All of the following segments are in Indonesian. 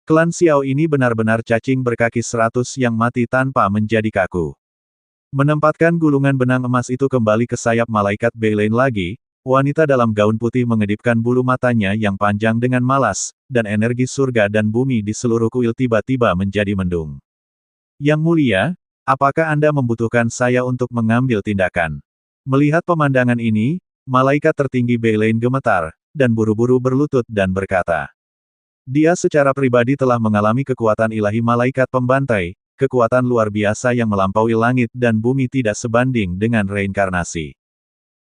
Klan Xiao ini benar-benar cacing berkaki 100 yang mati tanpa menjadi kaku. Menempatkan gulungan benang emas itu kembali ke sayap malaikat Beilin lagi, wanita dalam gaun putih mengedipkan bulu matanya yang panjang dengan malas, dan energi surga dan bumi di seluruh kuil tiba-tiba menjadi mendung. Yang mulia, apakah Anda membutuhkan saya untuk mengambil tindakan? Melihat pemandangan ini, malaikat tertinggi Beilin gemetar, dan buru-buru berlutut dan berkata. Dia secara pribadi telah mengalami kekuatan ilahi malaikat pembantai, kekuatan luar biasa yang melampaui langit dan bumi tidak sebanding dengan reinkarnasi.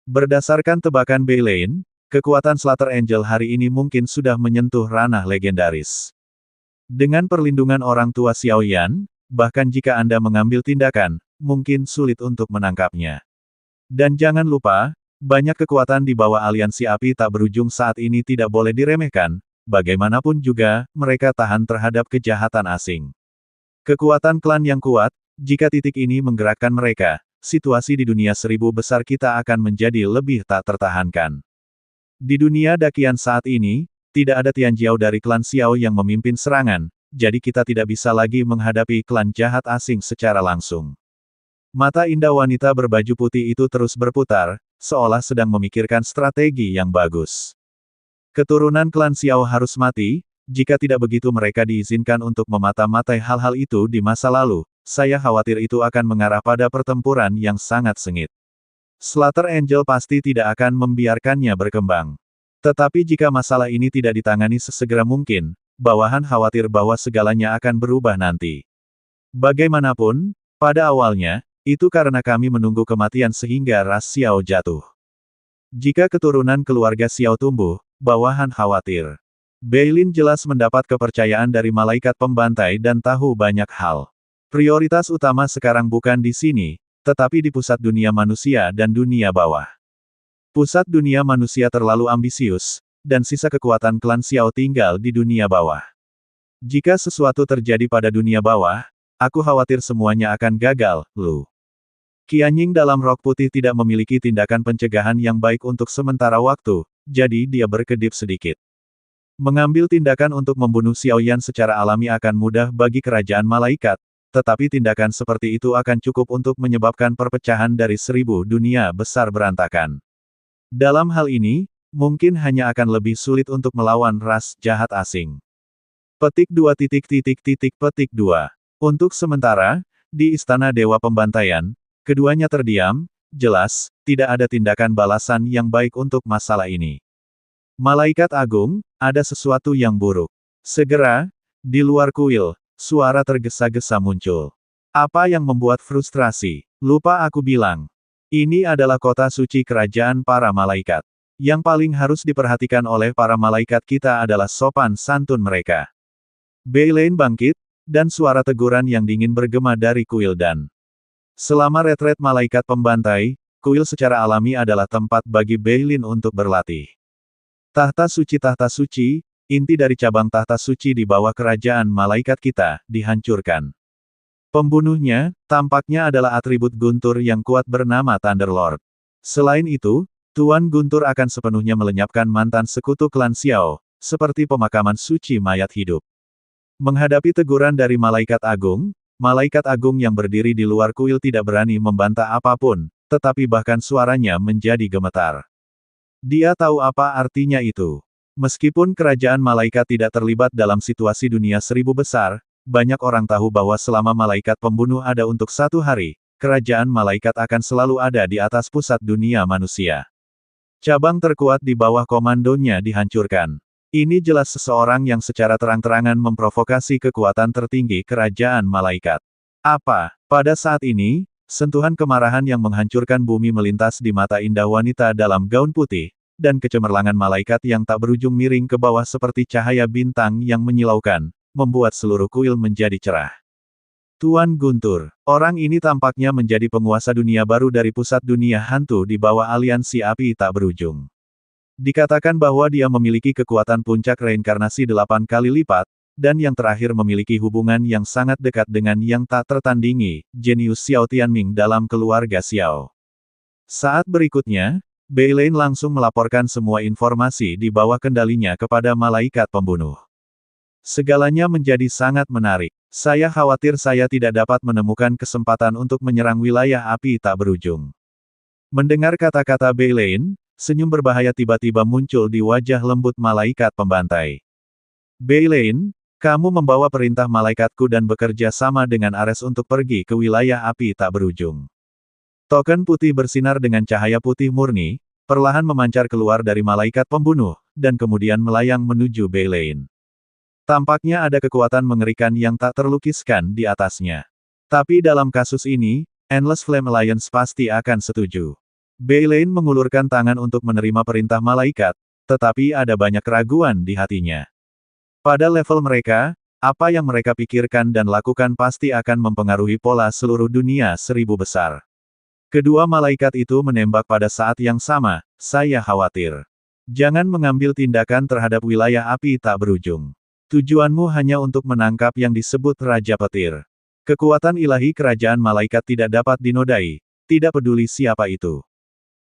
Berdasarkan tebakan Beilin, kekuatan Slaughter Angel hari ini mungkin sudah menyentuh ranah legendaris. Dengan perlindungan orang tua Xiaoyan, bahkan jika Anda mengambil tindakan, mungkin sulit untuk menangkapnya. Dan jangan lupa, banyak kekuatan di bawah aliansi api tak berujung saat ini tidak boleh diremehkan. Bagaimanapun juga, mereka tahan terhadap kejahatan asing. Kekuatan klan yang kuat, jika titik ini menggerakkan mereka, situasi di dunia 1000 besar kita akan menjadi lebih tak tertahankan. Di dunia dakian saat ini, tidak ada Tianjiao dari klan Xiao yang memimpin serangan, jadi kita tidak bisa lagi menghadapi klan jahat asing secara langsung. Mata indah wanita berbaju putih itu terus berputar, seolah sedang memikirkan strategi yang bagus. Keturunan klan Xiao harus mati, jika tidak begitu mereka diizinkan untuk memata-matai hal-hal itu di masa lalu, saya khawatir itu akan mengarah pada pertempuran yang sangat sengit. Slaughter Angel pasti tidak akan membiarkannya berkembang. Tetapi jika masalah ini tidak ditangani sesegera mungkin, bawahan khawatir bahwa segalanya akan berubah nanti. Bagaimanapun, pada awalnya, itu karena kami menunggu kematian sehingga ras Xiao jatuh. Jika keturunan keluarga Xiao tumbuh, bawahan khawatir. Beilin jelas mendapat kepercayaan dari malaikat pembantai dan tahu banyak hal. Prioritas utama sekarang bukan di sini, tetapi di pusat dunia manusia dan dunia bawah. Pusat dunia manusia terlalu ambisius, dan sisa kekuatan klan Xiao tinggal di dunia bawah. Jika sesuatu terjadi pada dunia bawah, aku khawatir semuanya akan gagal, Lu. Qianying dalam rok putih tidak memiliki tindakan pencegahan yang baik untuk sementara waktu, jadi dia berkedip sedikit. Mengambil tindakan untuk membunuh Xiaoyan secara alami akan mudah bagi kerajaan malaikat, tetapi tindakan seperti itu akan cukup untuk menyebabkan perpecahan dari 1000 dunia besar berantakan. Dalam hal ini, mungkin hanya akan lebih sulit untuk melawan ras jahat asing. Petik 2. Untuk sementara, di Istana Dewa Pembantaian, keduanya terdiam. Jelas, tidak ada tindakan balasan yang baik untuk masalah ini. Malaikat Agung, ada sesuatu yang buruk. Segera, di luar kuil, suara tergesa-gesa muncul. Apa yang membuat frustrasi? Lupa aku bilang. Ini adalah kota suci kerajaan para malaikat. Yang paling harus diperhatikan oleh para malaikat kita adalah sopan santun mereka. Beilin bangkit, dan suara teguran yang dingin bergema dari kuil dan selama retret malaikat pembantai, kuil secara alami adalah tempat bagi Beilin untuk berlatih. Tahta suci, inti dari cabang tahta suci di bawah kerajaan malaikat kita, dihancurkan. Pembunuhnya, tampaknya adalah atribut Guntur yang kuat bernama Thunderlord. Selain itu, Tuan Guntur akan sepenuhnya melenyapkan mantan sekutu klan Xiao, seperti pemakaman suci mayat hidup. Menghadapi teguran dari Malaikat Agung yang berdiri di luar kuil tidak berani membantah apapun, tetapi bahkan suaranya menjadi gemetar. Dia tahu apa artinya itu. Meskipun kerajaan malaikat tidak terlibat dalam situasi dunia 1000 besar, banyak orang tahu bahwa selama malaikat pembunuh ada untuk 1 hari, kerajaan malaikat akan selalu ada di atas pusat dunia manusia. Cabang terkuat di bawah komandonya dihancurkan. Ini jelas seseorang yang secara terang-terangan memprovokasi kekuatan tertinggi kerajaan malaikat. Apa? Pada saat ini, sentuhan kemarahan yang menghancurkan bumi melintas di mata indah wanita dalam gaun putih, dan kecemerlangan malaikat yang tak berujung miring ke bawah seperti cahaya bintang yang menyilaukan, membuat seluruh kuil menjadi cerah. Tuan Guntur, orang ini tampaknya menjadi penguasa dunia baru dari pusat dunia hantu di bawah aliansi api tak berujung. Dikatakan bahwa dia memiliki kekuatan puncak reinkarnasi 8 kali lipat, dan yang terakhir memiliki hubungan yang sangat dekat dengan yang tak tertandingi, jenius Xiao Tianming dalam keluarga Xiao. Saat berikutnya, Beilin langsung melaporkan semua informasi di bawah kendalinya kepada malaikat pembunuh. Segalanya menjadi sangat menarik. Saya khawatir saya tidak dapat menemukan kesempatan untuk menyerang wilayah api tak berujung. Mendengar kata-kata Beilein, senyum berbahaya tiba-tiba muncul di wajah lembut malaikat pembantai. Beilein, kamu membawa perintah malaikatku dan bekerja sama dengan Ares untuk pergi ke wilayah api tak berujung. Token putih bersinar dengan cahaya putih murni, perlahan memancar keluar dari malaikat pembunuh, dan kemudian melayang menuju Beilein. Tampaknya ada kekuatan mengerikan yang tak terlukiskan di atasnya. Tapi dalam kasus ini, Endless Flame Alliance pasti akan setuju. Beilein mengulurkan tangan untuk menerima perintah malaikat, tetapi ada banyak keraguan di hatinya. Pada level mereka, apa yang mereka pikirkan dan lakukan pasti akan mempengaruhi pola seluruh dunia 1000 besar. Kedua malaikat itu menembak pada saat yang sama, saya khawatir. Jangan mengambil tindakan terhadap wilayah api tak berujung. Tujuanmu hanya untuk menangkap yang disebut Raja Petir. Kekuatan ilahi kerajaan malaikat tidak dapat dinodai, tidak peduli siapa itu.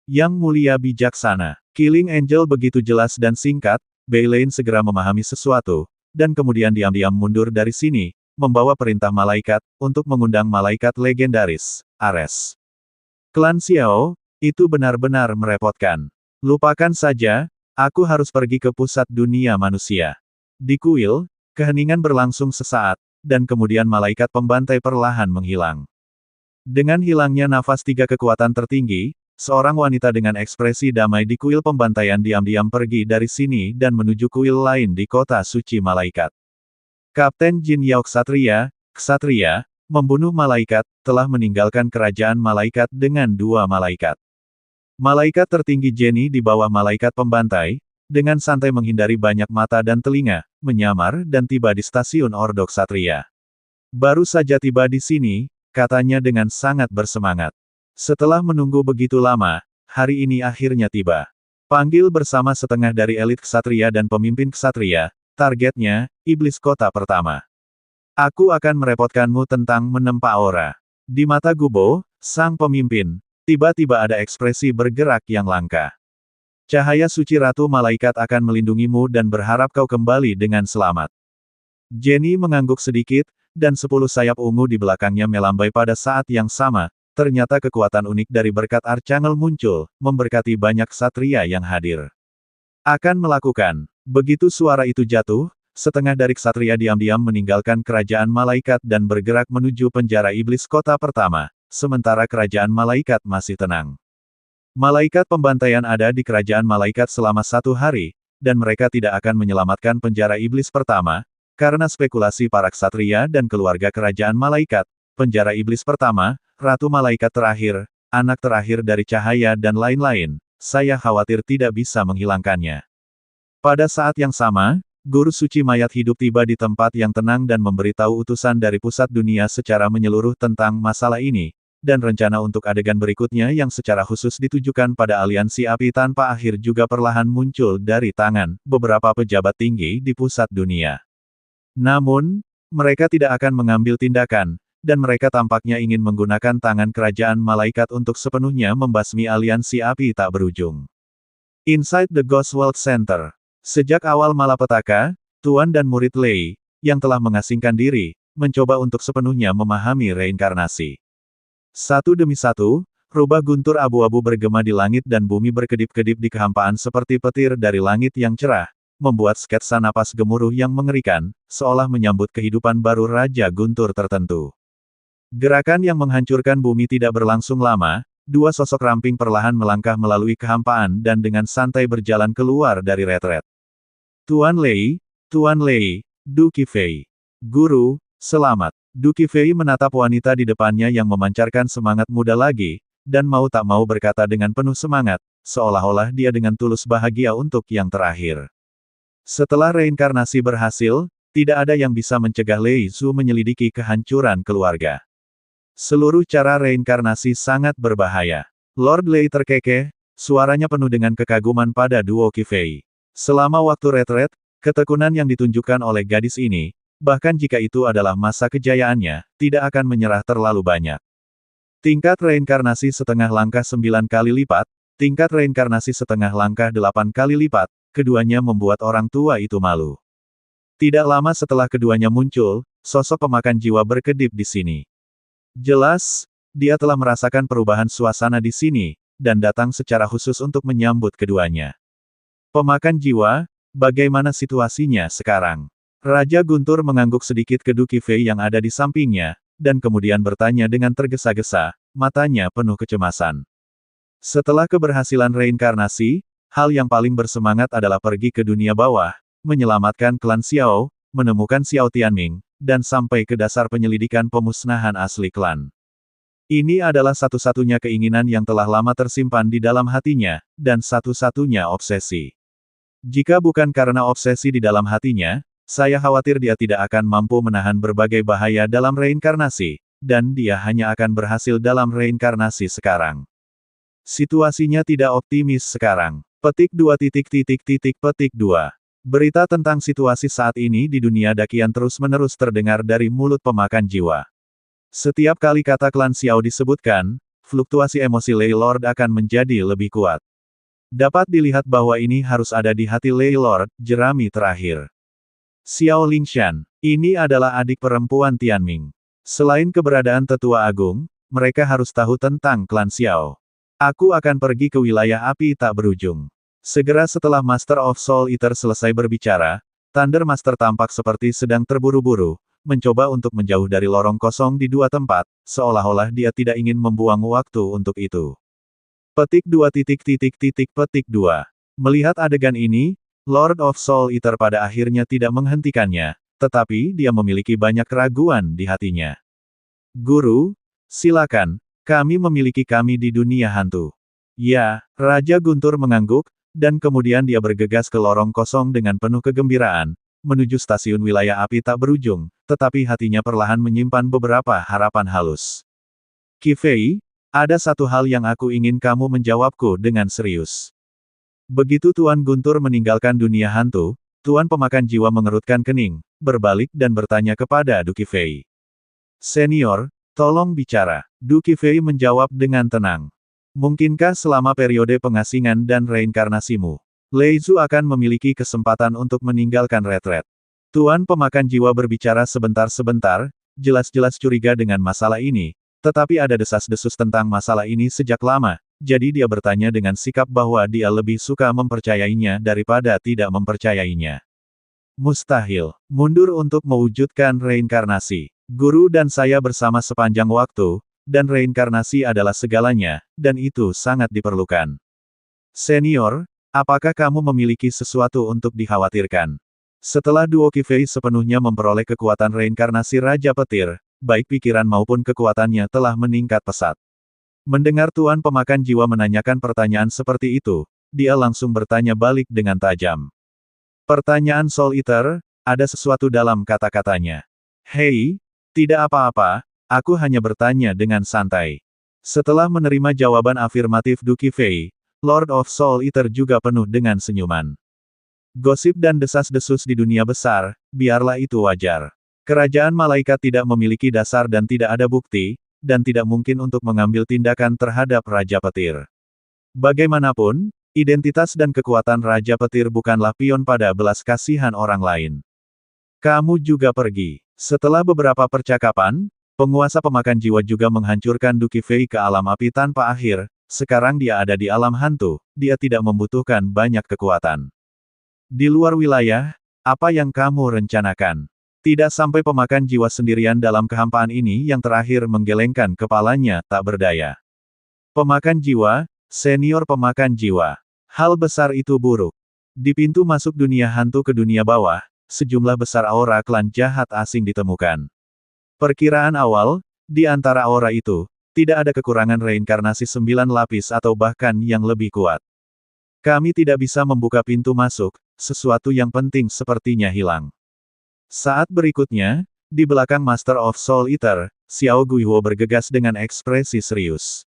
Yang mulia bijaksana, Killing Angel begitu jelas dan singkat, Beilein segera memahami sesuatu, dan kemudian diam-diam mundur dari sini, membawa perintah malaikat, untuk mengundang malaikat legendaris, Ares. Klan Xiao, itu benar-benar merepotkan. Lupakan saja, aku harus pergi ke pusat dunia manusia. Di kuil, keheningan berlangsung sesaat, dan kemudian malaikat pembantai perlahan menghilang. Dengan hilangnya nafas tiga kekuatan tertinggi, seorang wanita dengan ekspresi damai di kuil pembantaian diam-diam pergi dari sini dan menuju kuil lain di kota suci malaikat. Kapten Jin Yao Ksatria, membunuh malaikat, telah meninggalkan kerajaan malaikat dengan dua malaikat. Malaikat tertinggi Jenny di bawah malaikat pembantai, dengan santai menghindari banyak mata dan telinga, menyamar dan tiba di stasiun Ordo Ksatria. Baru saja tiba di sini, katanya dengan sangat bersemangat. Setelah menunggu begitu lama, hari ini akhirnya tiba. Panggil bersama setengah dari elit Ksatria dan pemimpin Ksatria, targetnya, iblis kota pertama. Aku akan merepotkanmu tentang menempa aura. Di mata Gubo, sang pemimpin, tiba-tiba ada ekspresi bergerak yang langka. Cahaya suci Ratu Malaikat akan melindungimu dan berharap kau kembali dengan selamat. Jenny mengangguk sedikit, dan 10 sayap ungu di belakangnya melambai pada saat yang sama. Ternyata kekuatan unik dari berkat Archangel muncul, memberkati banyak ksatria yang hadir. Akan melakukan. Begitu suara itu jatuh, setengah dari ksatria diam-diam meninggalkan kerajaan malaikat dan bergerak menuju penjara iblis kota pertama, sementara kerajaan malaikat masih tenang. Malaikat pembantaian ada di kerajaan malaikat selama 1 hari, dan mereka tidak akan menyelamatkan penjara iblis pertama, karena spekulasi para ksatria dan keluarga kerajaan malaikat. Penjara iblis pertama, Ratu Malaikat terakhir, anak terakhir dari cahaya dan lain-lain, saya khawatir tidak bisa menghilangkannya. Pada saat yang sama, Guru Suci Mayat Hidup tiba di tempat yang tenang dan memberitahu utusan dari pusat dunia secara menyeluruh tentang masalah ini, dan rencana untuk adegan berikutnya yang secara khusus ditujukan pada aliansi api tanpa akhir juga perlahan muncul dari tangan beberapa pejabat tinggi di pusat dunia. Namun, mereka tidak akan mengambil tindakan, dan mereka tampaknya ingin menggunakan tangan kerajaan malaikat untuk sepenuhnya membasmi aliansi api tak berujung. Inside the Ghost World Center. Sejak awal malapetaka, Tuan dan murid Lei, yang telah mengasingkan diri, mencoba untuk sepenuhnya memahami reinkarnasi. Satu demi satu, rubah guntur abu-abu bergema di langit dan bumi berkedip-kedip di kehampaan seperti petir dari langit yang cerah, membuat sketsa napas gemuruh yang mengerikan, seolah menyambut kehidupan baru Raja Guntur tertentu. Gerakan yang menghancurkan bumi tidak berlangsung lama, dua sosok ramping perlahan melangkah melalui kehampaan dan dengan santai berjalan keluar dari retret. Tuan Lei, Du Qifei. Guru, selamat. Du Qifei menatap wanita di depannya yang memancarkan semangat muda lagi, dan mau tak mau berkata dengan penuh semangat, seolah-olah dia dengan tulus bahagia untuk yang terakhir. Setelah reinkarnasi berhasil, tidak ada yang bisa mencegah Lei Zhu menyelidiki kehancuran keluarga. Seluruh cara reinkarnasi sangat berbahaya. Lord Lei terkekeh, suaranya penuh dengan kekaguman pada duo Qifei. Selama waktu retret, ketekunan yang ditunjukkan oleh gadis ini, bahkan jika itu adalah masa kejayaannya, tidak akan menyerah terlalu banyak. Tingkat reinkarnasi setengah langkah 9 kali lipat, tingkat reinkarnasi setengah langkah 8 kali lipat, keduanya membuat orang tua itu malu. Tidak lama setelah keduanya muncul, sosok pemakan jiwa berkedip di sini. Jelas, dia telah merasakan perubahan suasana di sini, dan datang secara khusus untuk menyambut keduanya. Pemakan jiwa, bagaimana situasinya sekarang? Raja Guntur mengangguk sedikit ke Du Qifei yang ada di sampingnya, dan kemudian bertanya dengan tergesa-gesa, matanya penuh kecemasan. Setelah keberhasilan reinkarnasi, hal yang paling bersemangat adalah pergi ke dunia bawah, menyelamatkan klan Xiao, menemukan Xiao Tianming, dan sampai ke dasar penyelidikan pemusnahan asli klan. Ini adalah satu-satunya keinginan yang telah lama tersimpan di dalam hatinya, dan satu-satunya obsesi. Jika bukan karena obsesi di dalam hatinya, saya khawatir dia tidak akan mampu menahan berbagai bahaya dalam reinkarnasi, dan dia hanya akan berhasil dalam reinkarnasi sekarang. Situasinya tidak optimis sekarang. Petik 2. Petik 2. Berita tentang situasi saat ini di dunia dakian terus-menerus terdengar dari mulut pemakan jiwa. Setiap kali kata klan Xiao disebutkan, fluktuasi emosi Lei Lord akan menjadi lebih kuat. Dapat dilihat bahwa ini harus ada di hati Lei Lord, jerami terakhir. Xiao Lingshan, ini adalah adik perempuan Tianming. Selain keberadaan tetua agung, mereka harus tahu tentang klan Xiao. Aku akan pergi ke wilayah api tak berujung. Segera setelah Master of Soul Eater selesai berbicara, Thunder Master tampak seperti sedang terburu-buru, mencoba untuk menjauh dari lorong kosong di dua tempat, seolah-olah dia tidak ingin membuang waktu untuk itu. Petik 2. Petik 2. Melihat adegan ini, Lord of Soul Eater pada akhirnya tidak menghentikannya, tetapi dia memiliki banyak keraguan di hatinya. Guru, silakan, kami memiliki kami di dunia hantu. Ya, Raja Guntur mengangguk, dan kemudian dia bergegas ke lorong kosong dengan penuh kegembiraan, menuju stasiun wilayah api tak berujung, tetapi hatinya perlahan menyimpan beberapa harapan halus. Qifei, ada satu hal yang aku ingin kamu menjawabku dengan serius. Begitu Tuan Guntur meninggalkan dunia hantu, Tuan pemakan jiwa mengerutkan kening, berbalik dan bertanya kepada Du Qifei. Senior, tolong bicara. Du Qifei menjawab dengan tenang. Mungkinkah selama periode pengasingan dan reinkarnasimu, Lei Zhu akan memiliki kesempatan untuk meninggalkan retret? Tuan pemakan jiwa berbicara sebentar-sebentar, jelas-jelas curiga dengan masalah ini, tetapi ada desas-desus tentang masalah ini sejak lama, jadi dia bertanya dengan sikap bahwa dia lebih suka mempercayainya daripada tidak mempercayainya. Mustahil. Mundur untuk mewujudkan reinkarnasi. Guru dan saya bersama sepanjang waktu, dan reinkarnasi adalah segalanya, dan itu sangat diperlukan. Senior, apakah kamu memiliki sesuatu untuk dikhawatirkan? Setelah Duo Qifei sepenuhnya memperoleh kekuatan reinkarnasi Raja Petir, baik pikiran maupun kekuatannya telah meningkat pesat. Mendengar Tuan pemakan jiwa menanyakan pertanyaan seperti itu, dia langsung bertanya balik dengan tajam. Pertanyaan Soul Eater, ada sesuatu dalam kata-katanya. Hei, tidak apa-apa, aku hanya bertanya dengan santai. Setelah menerima jawaban afirmatif Du Qifei, Lord of Soul Eater juga penuh dengan senyuman. Gosip dan desas-desus di dunia besar, biarlah itu wajar. Kerajaan malaikat tidak memiliki dasar dan tidak ada bukti, dan tidak mungkin untuk mengambil tindakan terhadap Raja Petir. Bagaimanapun, identitas dan kekuatan Raja Petir bukanlah pion pada belas kasihan orang lain. Kamu juga pergi. Setelah beberapa percakapan, penguasa pemakan jiwa juga menghancurkan Du Qifei ke alam api tanpa akhir, sekarang dia ada di alam hantu, dia tidak membutuhkan banyak kekuatan. Di luar wilayah, apa yang kamu rencanakan? Tidak sampai pemakan jiwa sendirian dalam kehampaan ini yang terakhir menggelengkan kepalanya tak berdaya. Pemakan jiwa, senior pemakan jiwa. Hal besar itu buruk. Di pintu masuk dunia hantu ke dunia bawah, sejumlah besar aura klan jahat asing ditemukan. Perkiraan awal, di antara aura itu, tidak ada kekurangan reinkarnasi 9 lapis atau bahkan yang lebih kuat. Kami tidak bisa membuka pintu masuk, sesuatu yang penting sepertinya hilang. Saat berikutnya, di belakang Master of Soul Eater, Xiao Guihuo bergegas dengan ekspresi serius.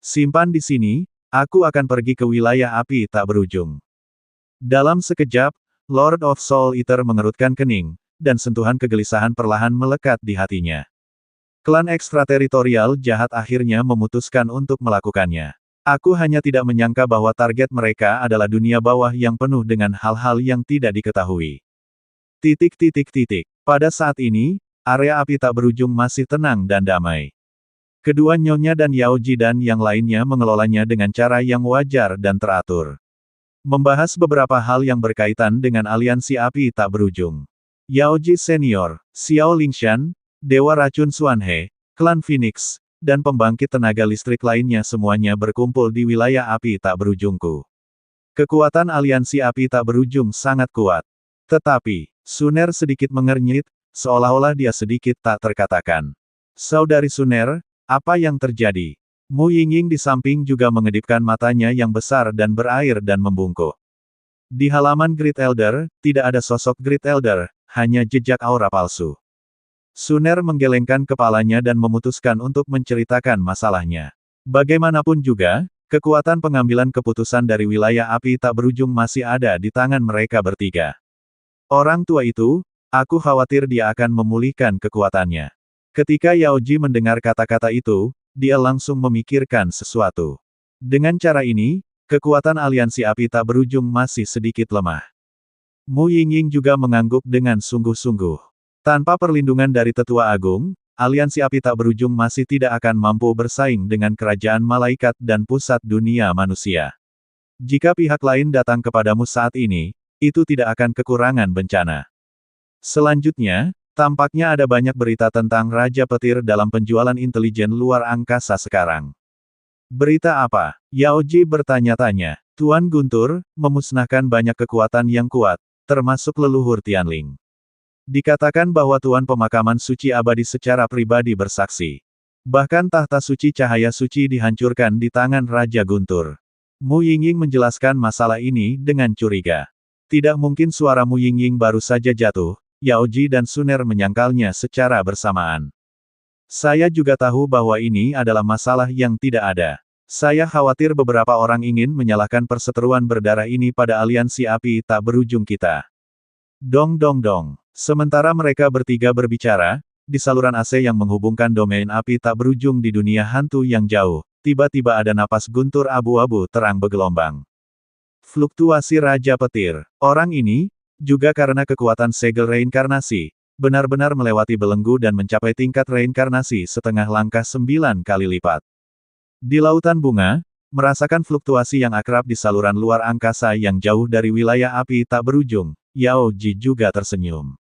Simpan di sini, aku akan pergi ke wilayah api tak berujung. Dalam sekejap, Lord of Soul Eater mengerutkan kening, dan sentuhan kegelisahan perlahan melekat di hatinya. Klan ekstrateritorial jahat akhirnya memutuskan untuk melakukannya. Aku hanya tidak menyangka bahwa target mereka adalah dunia bawah yang penuh dengan hal-hal yang tidak diketahui. Pada saat ini, area api tak berujung masih tenang dan damai. Kedua nyonya dan Yaoji dan yang lainnya mengelolanya dengan cara yang wajar dan teratur. Membahas beberapa hal yang berkaitan dengan aliansi api tak berujung. Yaoji Senior, Xiao Lingshan, Dewa Racun Xuanhe, Klan Phoenix, dan pembangkit tenaga listrik lainnya semuanya berkumpul di wilayah api tak berujungku. Kekuatan aliansi api tak berujung sangat kuat. Tetapi, Suner sedikit mengernyit, seolah-olah dia sedikit tak terkatakan. Saudari Suner, apa yang terjadi? Mu Yingying di samping juga mengedipkan matanya yang besar dan berair dan membungkuk. Di halaman Great Elder, tidak ada sosok Great Elder, hanya jejak aura palsu. Suner menggelengkan kepalanya dan memutuskan untuk menceritakan masalahnya. Bagaimanapun juga, kekuatan pengambilan keputusan dari wilayah api tak berujung masih ada di tangan mereka bertiga. Orang tua itu, aku khawatir dia akan memulihkan kekuatannya. Ketika Yaoji mendengar kata-kata itu, dia langsung memikirkan sesuatu. Dengan cara ini, kekuatan aliansi api tak berujung masih sedikit lemah. Mu Yingying juga mengangguk dengan sungguh-sungguh. Tanpa perlindungan dari Tetua Agung, aliansi api tak berujung masih tidak akan mampu bersaing dengan kerajaan malaikat dan pusat dunia manusia. Jika pihak lain datang kepadamu saat ini, itu tidak akan kekurangan bencana. Selanjutnya, tampaknya ada banyak berita tentang Raja Petir dalam penjualan intelijen luar angkasa sekarang. Berita apa? Yaoji bertanya-tanya. Tuan Guntur, memusnahkan banyak kekuatan yang kuat, termasuk leluhur Tianling. Dikatakan bahwa Tuan Pemakaman Suci Abadi secara pribadi bersaksi. Bahkan tahta suci cahaya suci dihancurkan di tangan Raja Guntur. Mu Yingying menjelaskan masalah ini dengan curiga. Tidak mungkin suara Mu Yingying baru saja jatuh, Yaoji dan Suner menyangkalnya secara bersamaan. Saya juga tahu bahwa ini adalah masalah yang tidak ada. Saya khawatir beberapa orang ingin menyalahkan perseteruan berdarah ini pada aliansi api tak berujung kita. Dong dong dong. Sementara mereka bertiga berbicara, di saluran AC yang menghubungkan domain api tak berujung di dunia hantu yang jauh, tiba-tiba ada napas guntur abu-abu terang bergelombang. Fluktuasi Raja Petir. Orang ini, juga karena kekuatan segel reinkarnasi, benar-benar melewati belenggu dan mencapai tingkat reinkarnasi setengah langkah 9 kali lipat. Di lautan bunga, merasakan fluktuasi yang akrab di saluran luar angkasa yang jauh dari wilayah api tak berujung, Yao Ji juga tersenyum.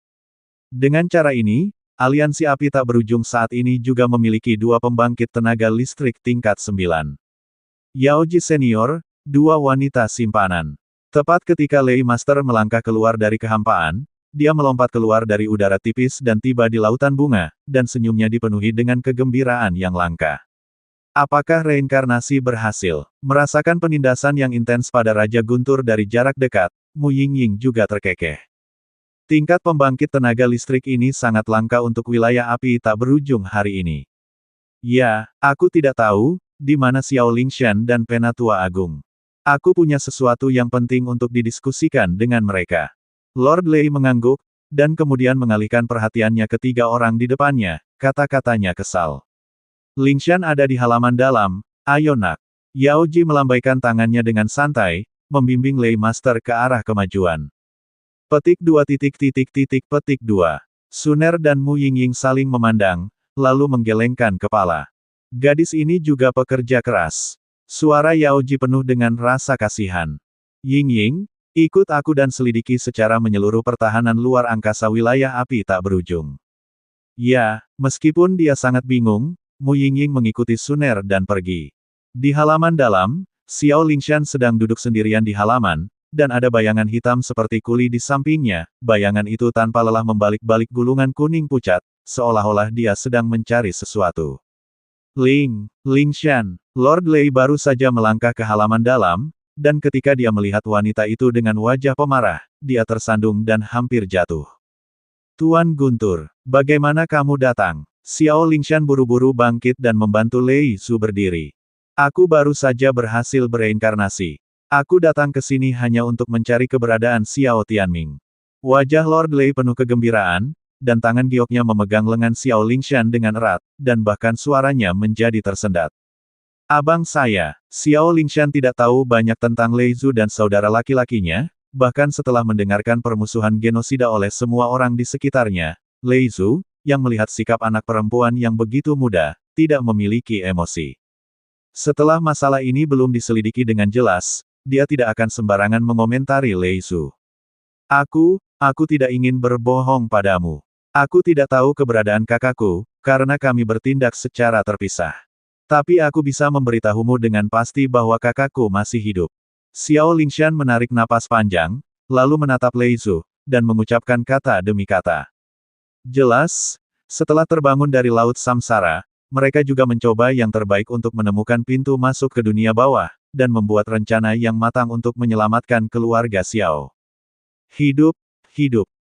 Dengan cara ini, aliansi api tak berujung saat ini juga memiliki dua pembangkit tenaga listrik tingkat 9. Yao Ji Senior, dua wanita simpanan. Tepat ketika Lei Master melangkah keluar dari kehampaan, dia melompat keluar dari udara tipis dan tiba di lautan bunga, dan senyumnya dipenuhi dengan kegembiraan yang langka. Apakah reinkarnasi berhasil? Merasakan penindasan yang intens pada Raja Guntur dari jarak dekat, Mu Yingying juga terkekeh. Tingkat pembangkit tenaga listrik ini sangat langka untuk wilayah api tak berujung hari ini. Ya, aku tidak tahu, di mana Xiao Lingshan dan Penatua Agung. Aku punya sesuatu yang penting untuk didiskusikan dengan mereka. Lord Lei mengangguk, dan kemudian mengalihkan perhatiannya ke tiga orang di depannya, kata-katanya kesal. Lingshan ada di halaman dalam, ayo nak. Yao Ji melambaikan tangannya dengan santai, membimbing Lei Master ke arah kemajuan. Petik 2. Suner dan Mu Yingying saling memandang, lalu menggelengkan kepala. Gadis ini juga pekerja keras. Suara Yao Ji penuh dengan rasa kasihan. Yingying, ikut aku dan selidiki secara menyeluruh pertahanan luar angkasa wilayah api tak berujung. Ya, meskipun dia sangat bingung, Mu Yingying mengikuti Suner dan pergi. Di halaman dalam, Xiao Lingshan sedang duduk sendirian di halaman, dan ada bayangan hitam seperti kuli di sampingnya. Bayangan itu tanpa lelah membalik-balik gulungan kuning pucat, seolah-olah dia sedang mencari sesuatu. Lingshan, Lord Lei baru saja melangkah ke halaman dalam, dan ketika dia melihat wanita itu dengan wajah pemarah, dia tersandung dan hampir jatuh. Tuan Guntur, bagaimana kamu datang? Xiao Lingshan buru-buru bangkit dan membantu Lei Su berdiri. Aku baru saja berhasil bereinkarnasi. Aku datang ke sini hanya untuk mencari keberadaan Xiao Tianming. Wajah Lord Lei penuh kegembiraan, dan tangan gioknya memegang lengan Xiao Lingshan dengan erat, dan bahkan suaranya menjadi tersendat. Abang saya, Xiao Lingshan tidak tahu banyak tentang Lei Zu dan saudara laki-lakinya, bahkan setelah mendengarkan permusuhan genosida oleh semua orang di sekitarnya, Lei Zhu, yang melihat sikap anak perempuan yang begitu muda, tidak memiliki emosi. Setelah masalah ini belum diselidiki dengan jelas, dia tidak akan sembarangan mengomentari Lei Zhu. Aku tidak ingin berbohong padamu. Aku tidak tahu keberadaan kakakku, karena kami bertindak secara terpisah. Tapi aku bisa memberitahumu dengan pasti bahwa kakakku masih hidup. Xiao Lingshan menarik napas panjang, lalu menatap Lei Zhu, dan mengucapkan kata demi kata. Jelas, setelah terbangun dari Laut Samsara, mereka juga mencoba yang terbaik untuk menemukan pintu masuk ke dunia bawah, dan membuat rencana yang matang untuk menyelamatkan keluarga Xiao. Hidup.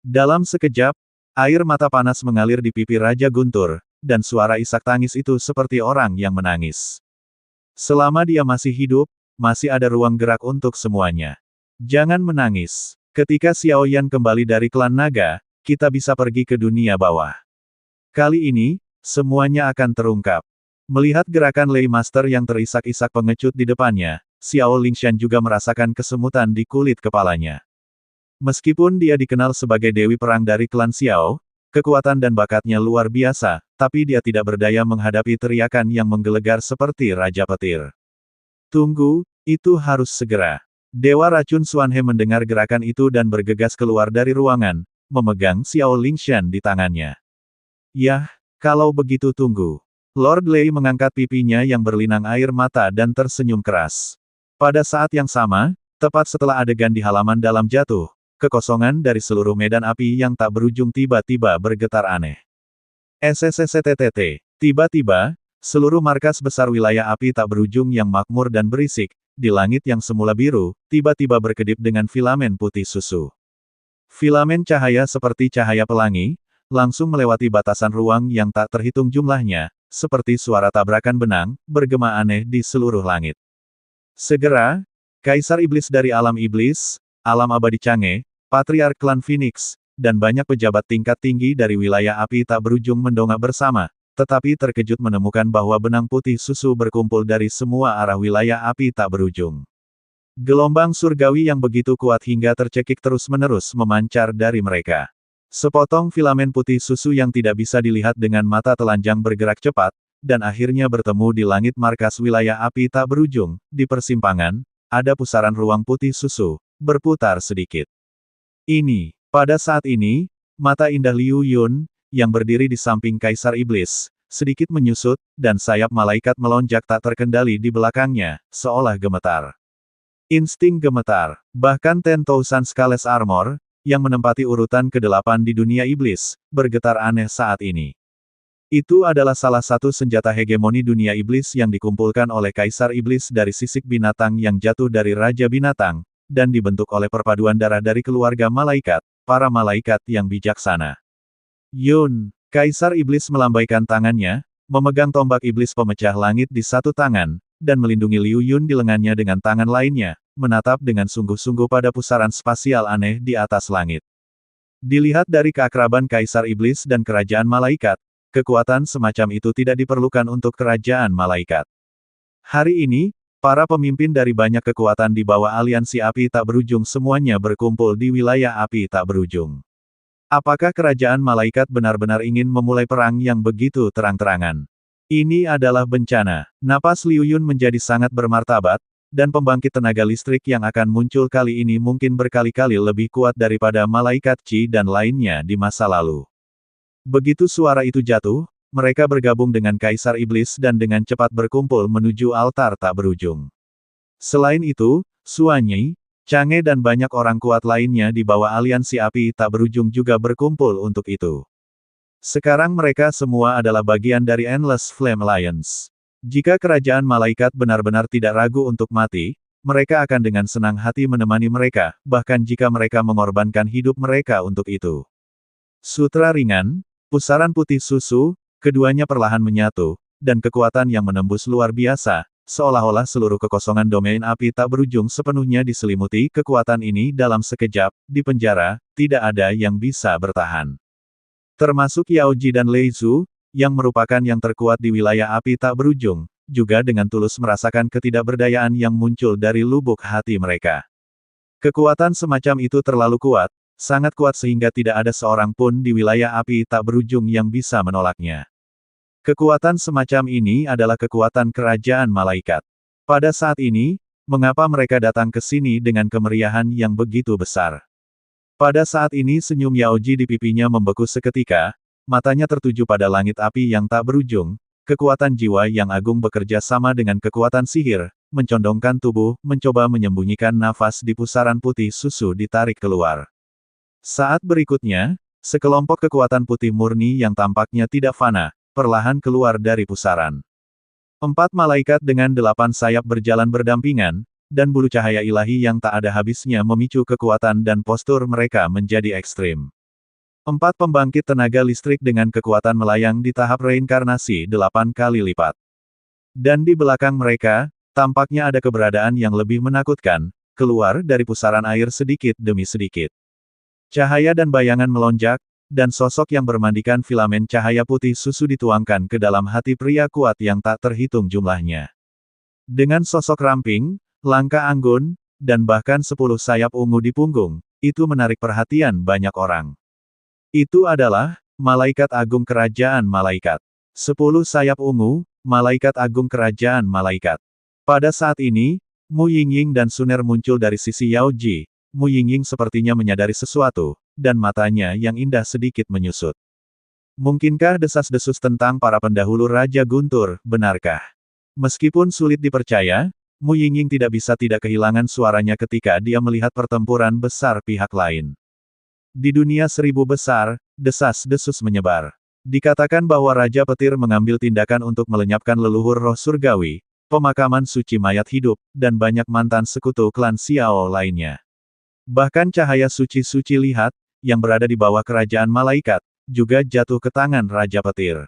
Dalam sekejap, air mata panas mengalir di pipi Raja Guntur, dan suara isak tangis itu seperti orang yang menangis. Selama dia masih hidup, masih ada ruang gerak untuk semuanya. Jangan menangis. Ketika Xiao Yan kembali dari klan naga, kita bisa pergi ke dunia bawah. Kali ini, semuanya akan terungkap. Melihat gerakan Lei Master yang terisak-isak pengecut di depannya, Xiao Lingshan juga merasakan kesemutan di kulit kepalanya. Meskipun dia dikenal sebagai Dewi Perang dari klan Xiao, kekuatan dan bakatnya luar biasa, tapi dia tidak berdaya menghadapi teriakan yang menggelegar seperti Raja Petir. Tunggu, itu harus segera. Dewa Racun Xuanhe mendengar gerakan itu dan bergegas keluar dari ruangan, memegang Xiao Lingshan di tangannya. Yah, kalau begitu tunggu. Lord Lei mengangkat pipinya yang berlinang air mata dan tersenyum keras. Pada saat yang sama, tepat setelah adegan di halaman dalam jatuh, kekosongan dari seluruh medan api yang tak berujung tiba-tiba bergetar aneh. SSSTTT. Tiba-tiba, seluruh markas besar wilayah api tak berujung yang makmur dan berisik, di langit yang semula biru, tiba-tiba berkedip dengan filamen putih susu. Filamen cahaya seperti cahaya pelangi, langsung melewati batasan ruang yang tak terhitung jumlahnya, seperti suara tabrakan benang, bergema aneh di seluruh langit. Segera, Kaisar Iblis dari alam iblis, alam abadi Chang'e, Patriark klan Phoenix, dan banyak pejabat tingkat tinggi dari wilayah api tak berujung mendongak bersama, tetapi terkejut menemukan bahwa benang putih susu berkumpul dari semua arah wilayah api tak berujung. Gelombang surgawi yang begitu kuat hingga tercekik terus-menerus memancar dari mereka. Sepotong filamen putih susu yang tidak bisa dilihat dengan mata telanjang bergerak cepat, dan akhirnya bertemu di langit markas wilayah api tak berujung. Di persimpangan, ada pusaran ruang putih susu, berputar sedikit. Pada saat ini, mata indah Liu Yun, yang berdiri di samping Kaisar Iblis, sedikit menyusut, dan sayap malaikat melonjak tak terkendali di belakangnya, seolah gemetar. Insting gemetar. Bahkan 10,000 Scales Armor, yang menempati urutan ke-8 di dunia iblis, bergetar aneh saat ini. Itu adalah salah satu senjata hegemoni dunia iblis yang dikumpulkan oleh Kaisar Iblis dari sisik binatang yang jatuh dari Raja Binatang, dan dibentuk oleh perpaduan darah dari keluarga malaikat, para malaikat yang bijaksana. Yun, Kaisar Iblis melambaikan tangannya, memegang tombak iblis pemecah langit di satu tangan, dan melindungi Liu Yun di lengannya dengan tangan lainnya, menatap dengan sungguh-sungguh pada pusaran spasial aneh di atas langit. Dilihat dari keakraban Kaisar Iblis dan Kerajaan Malaikat, kekuatan semacam itu tidak diperlukan untuk Kerajaan Malaikat. Hari ini, para pemimpin dari banyak kekuatan di bawah aliansi api tak berujung semuanya berkumpul di wilayah api tak berujung. Apakah Kerajaan Malaikat benar-benar ingin memulai perang yang begitu terang-terangan? Ini adalah bencana. Napas Liu Yun menjadi sangat bermartabat, dan pembangkit tenaga listrik yang akan muncul kali ini mungkin berkali-kali lebih kuat daripada malaikat Qi dan lainnya di masa lalu. Begitu suara itu jatuh, mereka bergabung dengan Kaisar Iblis dan dengan cepat berkumpul menuju altar tak berujung. Selain itu, Xuanyi, Chang'e dan banyak orang kuat lainnya di bawah aliansi api tak berujung juga berkumpul untuk itu. Sekarang mereka semua adalah bagian dari Endless Flame Alliance. Jika Kerajaan Malaikat benar-benar tidak ragu untuk mati, mereka akan dengan senang hati menemani mereka, bahkan jika mereka mengorbankan hidup mereka untuk itu. Sutra ringan, pusaran putih susu, keduanya perlahan menyatu, dan kekuatan yang menembus luar biasa, seolah-olah seluruh kekosongan domain api tak berujung sepenuhnya diselimuti kekuatan ini dalam sekejap, di penjara, tidak ada yang bisa bertahan. Termasuk Yao Ji dan Lei Zhu, yang merupakan yang terkuat di wilayah api tak berujung, juga dengan tulus merasakan ketidakberdayaan yang muncul dari lubuk hati mereka. Kekuatan semacam itu terlalu kuat, sangat kuat sehingga tidak ada seorang pun di wilayah api tak berujung yang bisa menolaknya. Kekuatan semacam ini adalah kekuatan kerajaan malaikat. Pada saat ini, mengapa mereka datang ke sini dengan kemeriahan yang begitu besar? Pada saat ini senyum Yaoji di pipinya membeku seketika, matanya tertuju pada langit api yang tak berujung, kekuatan jiwa yang agung bekerja sama dengan kekuatan sihir, mencondongkan tubuh, mencoba menyembunyikan nafas di pusaran putih susu ditarik keluar. Saat berikutnya, sekelompok kekuatan putih murni yang tampaknya tidak fana, perlahan keluar dari pusaran. 4 malaikat dengan 8 sayap berjalan berdampingan, dan bulu cahaya ilahi yang tak ada habisnya memicu kekuatan dan postur mereka menjadi ekstrim. 4 pembangkit tenaga listrik dengan kekuatan melayang di tahap reinkarnasi 8 kali lipat. Dan di belakang mereka, tampaknya ada keberadaan yang lebih menakutkan, keluar dari pusaran air sedikit demi sedikit. Cahaya dan bayangan melonjak, dan sosok yang bermandikan filamen cahaya putih susu dituangkan ke dalam hati pria kuat yang tak terhitung jumlahnya. Dengan sosok ramping, langkah anggun, dan bahkan 10 sayap ungu di punggung, itu menarik perhatian banyak orang. Itu adalah malaikat agung kerajaan malaikat. 10 sayap ungu, malaikat agung kerajaan malaikat. Pada saat ini, Mu Yingying dan Suner muncul dari sisi Yao Ji. Mu Yingying sepertinya menyadari sesuatu, dan matanya yang indah sedikit menyusut. Mungkinkah desas-desus tentang para pendahulu Raja Guntur, benarkah? Meskipun sulit dipercaya, Mu Yingying tidak bisa tidak kehilangan suaranya ketika dia melihat pertempuran besar pihak lain. Di dunia 1000 besar, desas-desus menyebar. Dikatakan bahwa Raja Petir mengambil tindakan untuk melenyapkan leluhur roh surgawi, pemakaman suci mayat hidup, dan banyak mantan sekutu klan Xiao lainnya. Bahkan cahaya suci-suci lihat, yang berada di bawah kerajaan malaikat, juga jatuh ke tangan Raja Petir.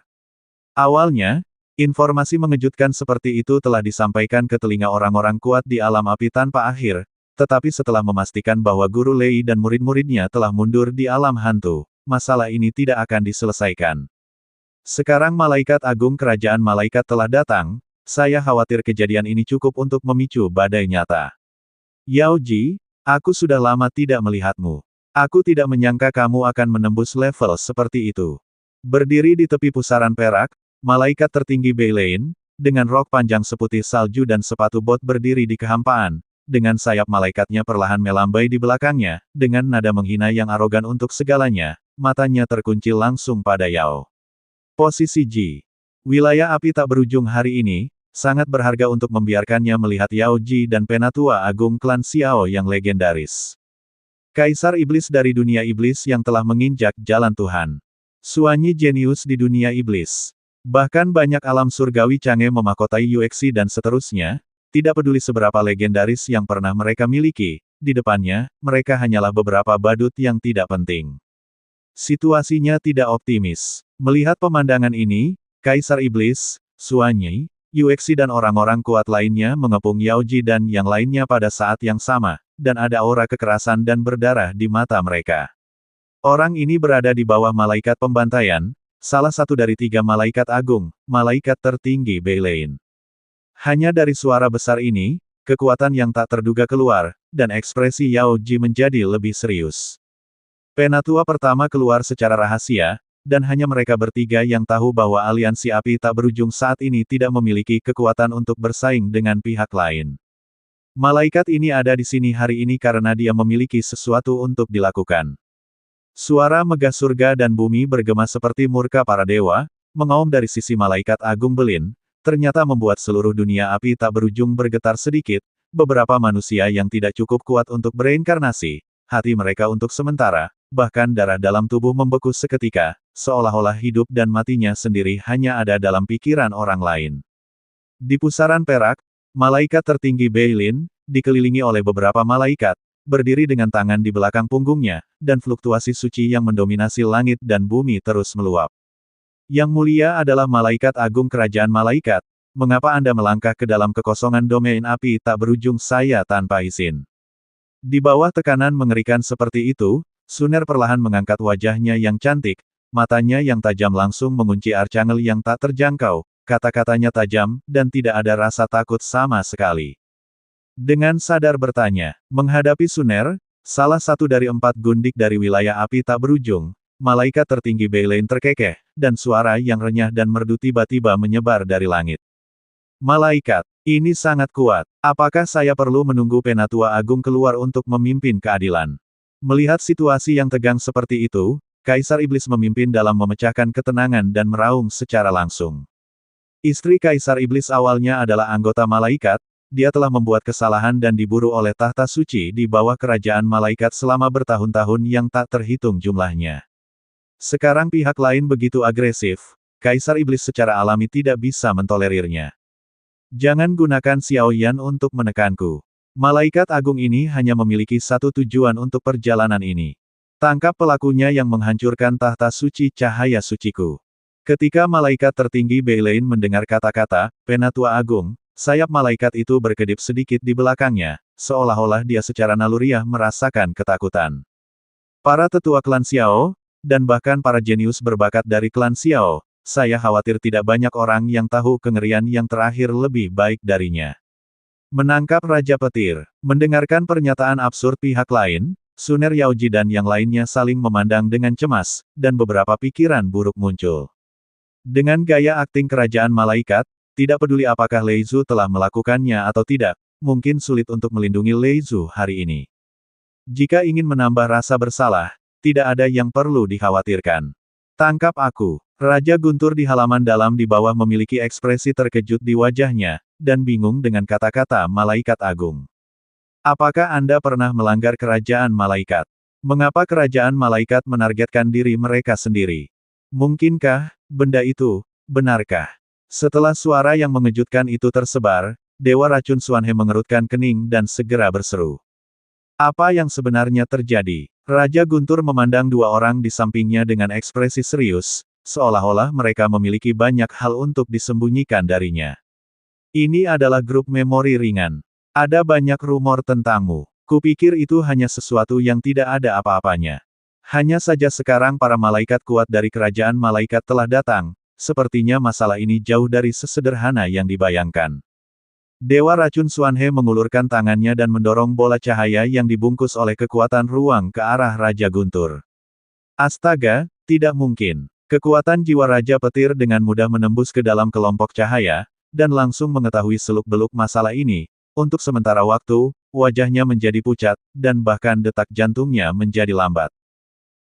Awalnya, informasi mengejutkan seperti itu telah disampaikan ke telinga orang-orang kuat di alam api tanpa akhir, tetapi setelah memastikan bahwa Guru Lei dan murid-muridnya telah mundur di alam hantu, masalah ini tidak akan diselesaikan. Sekarang malaikat agung kerajaan malaikat telah datang, saya khawatir kejadian ini cukup untuk memicu badai nyata. Yao Ji, aku sudah lama tidak melihatmu. Aku tidak menyangka kamu akan menembus level seperti itu. Berdiri di tepi pusaran perak, malaikat tertinggi Beilein, dengan rok panjang seputih salju dan sepatu bot berdiri di kehampaan, dengan sayap malaikatnya perlahan melambai di belakangnya, dengan nada menghina yang arogan untuk segalanya, matanya terkuncil langsung pada Yao. Posisi Ji. Wilayah api tak berujung hari ini, sangat berharga untuk membiarkannya melihat Yao Ji dan penatua agung klan Xiao yang legendaris. Kaisar iblis dari dunia iblis yang telah menginjak jalan Tuhan. Suanyi jenius di dunia iblis. Bahkan banyak alam surgawi canggih memahkotai Yuexi dan seterusnya, tidak peduli seberapa legendaris yang pernah mereka miliki, di depannya, mereka hanyalah beberapa badut yang tidak penting. Situasinya tidak optimis. Melihat pemandangan ini, Kaisar Iblis, Suanyi, Yuexi dan orang-orang kuat lainnya mengepung Yaoji dan yang lainnya pada saat yang sama, dan ada aura kekerasan dan berdarah di mata mereka. Orang ini berada di bawah malaikat pembantaian, salah satu dari 3 malaikat agung, malaikat tertinggi Beilein. Hanya dari suara besar ini, kekuatan yang tak terduga keluar, dan ekspresi Yao Ji menjadi lebih serius. Penatua pertama keluar secara rahasia, dan hanya mereka bertiga yang tahu bahwa aliansi api tak berujung saat ini tidak memiliki kekuatan untuk bersaing dengan pihak lain. Malaikat ini ada di sini hari ini karena dia memiliki sesuatu untuk dilakukan. Suara megah surga dan bumi bergema seperti murka para dewa, mengaum dari sisi malaikat agung Belin, ternyata membuat seluruh dunia api tak berujung bergetar sedikit, beberapa manusia yang tidak cukup kuat untuk bereinkarnasi, hati mereka untuk sementara, bahkan darah dalam tubuh membeku seketika, seolah-olah hidup dan matinya sendiri hanya ada dalam pikiran orang lain. Di pusaran perak, malaikat tertinggi Beilin, dikelilingi oleh beberapa malaikat, berdiri dengan tangan di belakang punggungnya, dan fluktuasi suci yang mendominasi langit dan bumi terus meluap. Yang mulia adalah malaikat agung kerajaan malaikat, mengapa Anda melangkah ke dalam kekosongan domain api tak berujung saya tanpa izin? Di bawah tekanan mengerikan seperti itu, Suner perlahan mengangkat wajahnya yang cantik, matanya yang tajam langsung mengunci Archangel yang tak terjangkau, kata-katanya tajam, dan tidak ada rasa takut sama sekali. Dengan sadar bertanya, menghadapi Suner, salah satu dari 4 gundik dari wilayah api tak berujung, malaikat tertinggi Beilein terkekeh, dan suara yang renyah dan merdu tiba-tiba menyebar dari langit. Malaikat, ini sangat kuat. Apakah saya perlu menunggu Penatua Agung keluar untuk memimpin keadilan? Melihat situasi yang tegang seperti itu, Kaisar Iblis memimpin dalam memecahkan ketenangan dan meraung secara langsung. Istri Kaisar Iblis awalnya adalah anggota malaikat, dia telah membuat kesalahan dan diburu oleh tahta suci di bawah kerajaan malaikat selama bertahun-tahun yang tak terhitung jumlahnya. Sekarang pihak lain begitu agresif, Kaisar Iblis secara alami tidak bisa mentolerirnya. Jangan gunakan Xiao Yan untuk menekanku. Malaikat agung ini hanya memiliki satu tujuan untuk perjalanan ini. Tangkap pelakunya yang menghancurkan tahta suci cahaya suciku. Ketika malaikat tertinggi Beilein mendengar kata-kata, Penatua Agung, sayap malaikat itu berkedip sedikit di belakangnya, seolah-olah dia secara naluriah merasakan ketakutan. Para tetua klan Xiao, dan bahkan para jenius berbakat dari klan Xiao, saya khawatir tidak banyak orang yang tahu kengerian yang terakhir lebih baik darinya. Menangkap Raja Petir, mendengarkan pernyataan absurd pihak lain, Suner Yaoji dan yang lainnya saling memandang dengan cemas, dan beberapa pikiran buruk muncul. Dengan gaya akting kerajaan malaikat, tidak peduli apakah Lei Zhu telah melakukannya atau tidak, mungkin sulit untuk melindungi Lei Zhu hari ini. Jika ingin menambah rasa bersalah, tidak ada yang perlu dikhawatirkan. Tangkap aku. Raja Guntur di halaman dalam di bawah memiliki ekspresi terkejut di wajahnya, dan bingung dengan kata-kata malaikat agung. Apakah Anda pernah melanggar kerajaan malaikat? Mengapa kerajaan malaikat menargetkan diri mereka sendiri? Mungkinkah benda itu benarkah? Setelah suara yang mengejutkan itu tersebar, Dewa Racun Xuanhe mengerutkan kening dan segera berseru. Apa yang sebenarnya terjadi? Raja Guntur memandang dua orang di sampingnya dengan ekspresi serius, seolah-olah mereka memiliki banyak hal untuk disembunyikan darinya. Ini adalah grup memori ringan. Ada banyak rumor tentangmu. Kupikir itu hanya sesuatu yang tidak ada apa-apanya. Hanya saja sekarang para malaikat kuat dari kerajaan malaikat telah datang, sepertinya masalah ini jauh dari sesederhana yang dibayangkan. Dewa Racun Xuanhe mengulurkan tangannya dan mendorong bola cahaya yang dibungkus oleh kekuatan ruang ke arah Raja Guntur. Astaga, tidak mungkin. Kekuatan jiwa Raja Petir dengan mudah menembus ke dalam kelompok cahaya, dan langsung mengetahui seluk-beluk masalah ini. Untuk sementara waktu, wajahnya menjadi pucat, dan bahkan detak jantungnya menjadi lambat.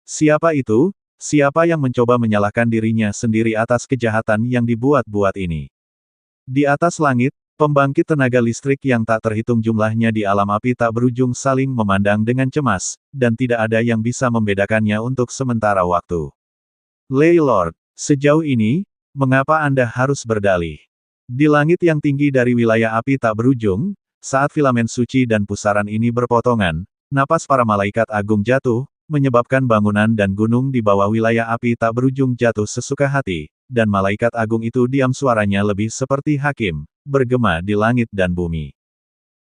Siapa itu? Siapa yang mencoba menyalahkan dirinya sendiri atas kejahatan yang dibuat-buat ini? Di atas langit, pembangkit tenaga listrik yang tak terhitung jumlahnya di alam api tak berujung saling memandang dengan cemas, dan tidak ada yang bisa membedakannya untuk sementara waktu. Lei Lord, sejauh ini, mengapa Anda harus berdalih? Di langit yang tinggi dari wilayah api tak berujung, saat filamen suci dan pusaran ini berpotongan, napas para malaikat agung jatuh, menyebabkan bangunan dan gunung di bawah wilayah api tak berujung jatuh sesuka hati, dan malaikat agung itu diam suaranya lebih seperti hakim, bergema di langit dan bumi.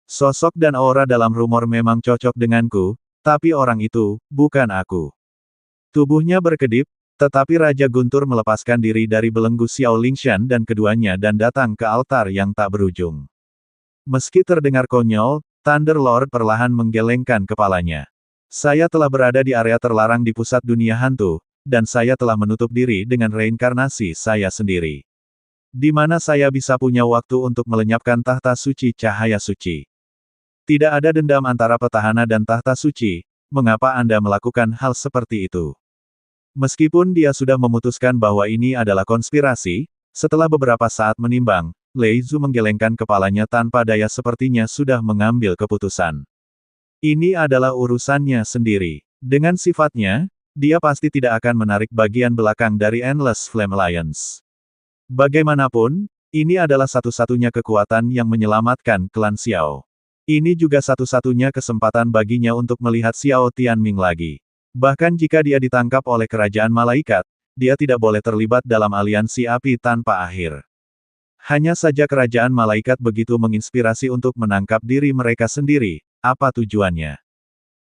Sosok dan aura dalam rumor memang cocok denganku, tapi orang itu, bukan aku. Tubuhnya berkedip, tetapi Raja Guntur melepaskan diri dari belenggu Xiao Lingshan dan keduanya dan datang ke altar yang tak berujung. Meski terdengar konyol, Thunder Lord perlahan menggelengkan kepalanya. Saya telah berada di area terlarang di pusat dunia hantu, dan saya telah menutup diri dengan reinkarnasi saya sendiri. Di mana saya bisa punya waktu untuk melenyapkan tahta suci cahaya suci. Tidak ada dendam antara petahana dan tahta suci, mengapa Anda melakukan hal seperti itu? Meskipun dia sudah memutuskan bahwa ini adalah konspirasi, setelah beberapa saat menimbang, Lei Zhu menggelengkan kepalanya tanpa daya sepertinya sudah mengambil keputusan. Ini adalah urusannya sendiri. Dengan sifatnya, dia pasti tidak akan menarik bagian belakang dari Endless Flame Alliance. Bagaimanapun, ini adalah satu-satunya kekuatan yang menyelamatkan klan Xiao. Ini juga satu-satunya kesempatan baginya untuk melihat Xiao Tianming lagi. Bahkan jika dia ditangkap oleh kerajaan malaikat, dia tidak boleh terlibat dalam aliansi api tanpa akhir. Hanya saja kerajaan malaikat begitu menginspirasi untuk menangkap diri mereka sendiri, apa tujuannya?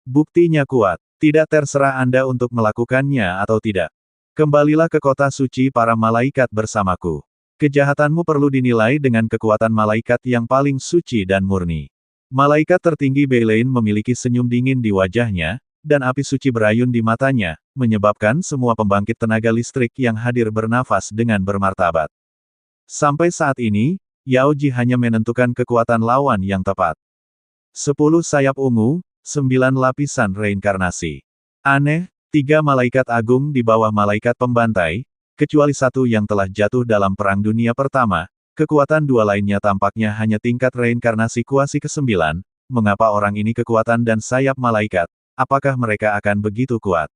Buktinya kuat, tidak terserah Anda untuk melakukannya atau tidak. Kembalilah ke kota suci para malaikat bersamaku. Kejahatanmu perlu dinilai dengan kekuatan malaikat yang paling suci dan murni. Malaikat tertinggi Beilein memiliki senyum dingin di wajahnya, dan api suci berayun di matanya, menyebabkan semua pembangkit tenaga listrik yang hadir bernafas dengan bermartabat. Sampai saat ini, Yao Ji hanya menentukan kekuatan lawan yang tepat. 10 sayap ungu, 9 lapisan reinkarnasi. Aneh, 3 malaikat agung di bawah malaikat pembantai, kecuali satu yang telah jatuh dalam Perang Dunia Pertama, kekuatan dua lainnya tampaknya hanya tingkat reinkarnasi kuasi ke-9, mengapa orang ini kekuatan dan sayap malaikat, apakah mereka akan begitu kuat?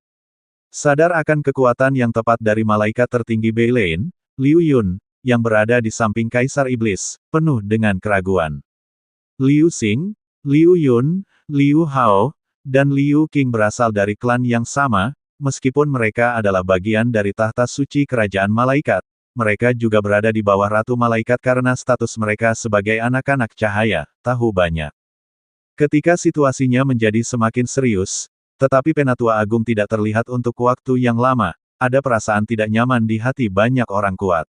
Sadar akan kekuatan yang tepat dari malaikat tertinggi Beilein, Liu Yun, yang berada di samping Kaisar Iblis, penuh dengan keraguan. Liu Xing, Liu Yun, Liu Hao, dan Liu Qing berasal dari klan yang sama, meskipun mereka adalah bagian dari tahta suci kerajaan malaikat. Mereka juga berada di bawah Ratu Malaikat karena status mereka sebagai anak-anak cahaya, tahu banyak. Ketika situasinya menjadi semakin serius, tetapi Penatua Agung tidak terlihat untuk waktu yang lama, ada perasaan tidak nyaman di hati banyak orang kuat.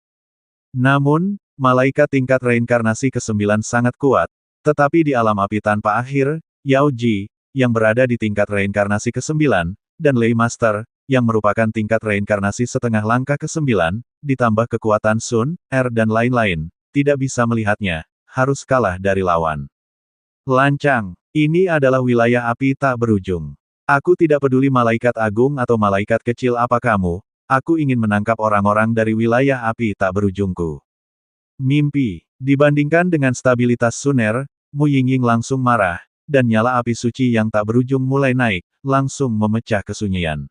Namun, malaikat tingkat reinkarnasi ke-9 sangat kuat, tetapi di alam api tanpa akhir, Yao Ji, yang berada di tingkat reinkarnasi ke-9, dan Lei Master, yang merupakan tingkat reinkarnasi setengah langkah ke-9, ditambah kekuatan Sun, R dan lain-lain, tidak bisa melihatnya, harus kalah dari lawan. Lancang, ini adalah wilayah api tak berujung. Aku tidak peduli malaikat agung atau malaikat kecil apa kamu, aku ingin menangkap orang-orang dari wilayah api tak berujungku. Mimpi, dibandingkan dengan stabilitas Sun R, Mu Yingying langsung marah, dan nyala api suci yang tak berujung mulai naik, langsung memecah kesunyian.